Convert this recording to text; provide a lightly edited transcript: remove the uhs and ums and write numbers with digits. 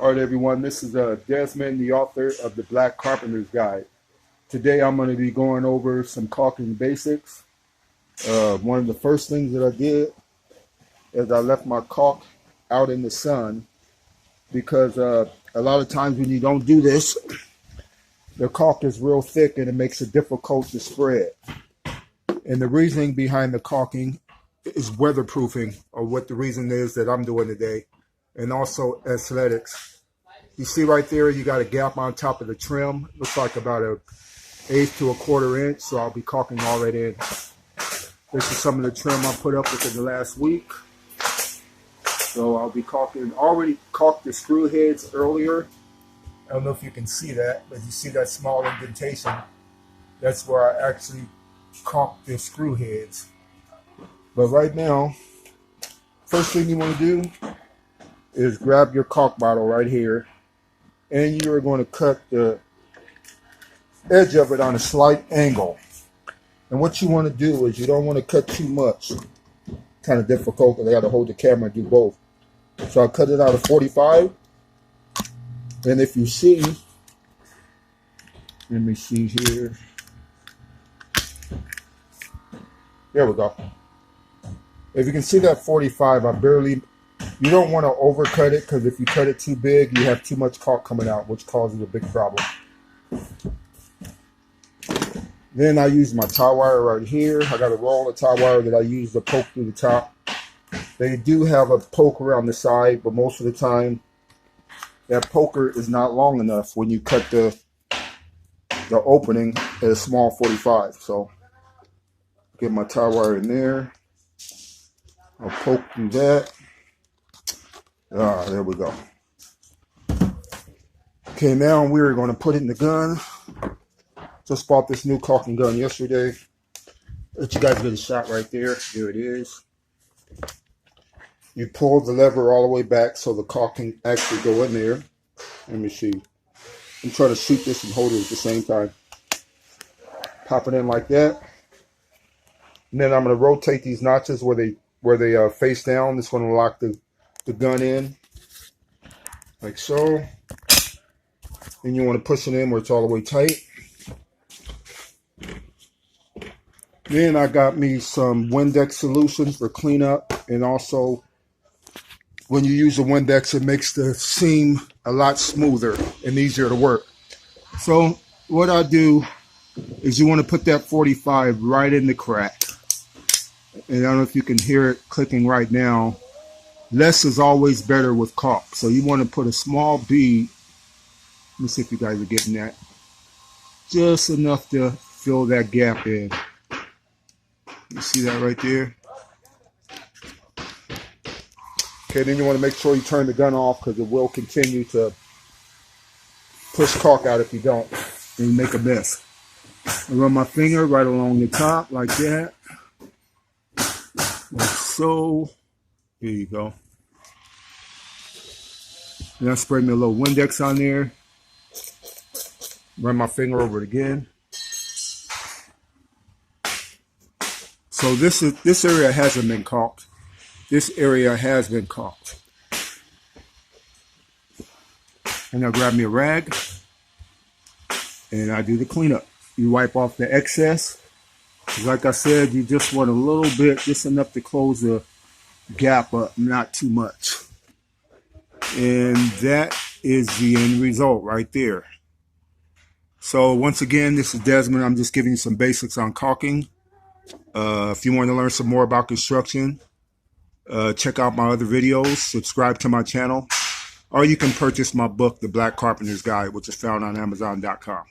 All right, everyone, this is Desmond, the author of The Black Carpenter's Guide. Today I'm going to be going over some caulking basics. One of the first things that I did is I left my caulk out in the sun because a lot of times when you don't do this, the caulk is real thick and it makes it difficult to spread. And the reasoning behind the caulking is weatherproofing, or what the reason is that I'm doing today, and also aesthetics. You see right there, you got a gap on top of the trim. Looks like about an 1/8 to 1/4 inch, so I'll be caulking all that in. This is some of the trim I put up within the last week. So I'll be caulking. Already caulked the screw heads earlier. I don't know if you can see that, but you see that small indentation. That's where I actually caulked the screw heads. But right now, first thing you want to do is grab your caulk bottle right here, and you're going to cut the edge of it on a slight angle. And what you want to do is you don't want to cut too much. Kind of difficult because I got to hold the camera and do both. So I cut it out of 45. And if you see, let me see here. There we go. If you can see that 45, you don't want to overcut it, because if you cut it too big, you have too much caulk coming out, which causes a big problem. Then I use my tie wire right here. I got a roll of tie wire that I use to poke through the top. They do have a poke around the side, but most of the time, that poker is not long enough when you cut the opening at a small 45. So, get my tie wire in there. I'll poke through that. There we go. Okay, now we're going to put it in the gun. Just bought this new caulking gun yesterday. Let you guys get a shot right there. There it is. You pull the lever all the way back so the caulk can actually go in there. Let me see. I'm trying to shoot this and hold it at the same time. Pop it in like that. And then I'm going to rotate these notches where they face down. This one will lock the gun in, like so. And you want to push it in where it's all the way tight. Then I got me some Windex solution for cleanup, and also when you use a Windex, it makes the seam a lot smoother and easier to work. So what I do is you want to put that 45 right in the crack. And I don't know if you can hear it clicking right now. Less is always better with caulk. So you want to put a small bead. Let me see if you guys are getting that. Just enough to fill that gap in. You see that right there? Okay, then you want to make sure you turn the gun off, because it will continue to push caulk out if you don't. And you make a mess. I run my finger right along the top like that. Like so. There you go. And I spray me a little Windex on there. Run my finger over it again. So this area hasn't been caulked. This area has been caulked. And I'll grab me a rag and I do the cleanup. You wipe off the excess. Like I said, you just want a little bit, just enough to close the gap up, not too much. And that is the end result right there. So once again, this is Desmond. I'm just giving you some basics on caulking. If you want to learn some more about construction, check out my other videos, subscribe to my channel, or you can purchase my book, The Black Carpenter's Guide, which is found on Amazon.com.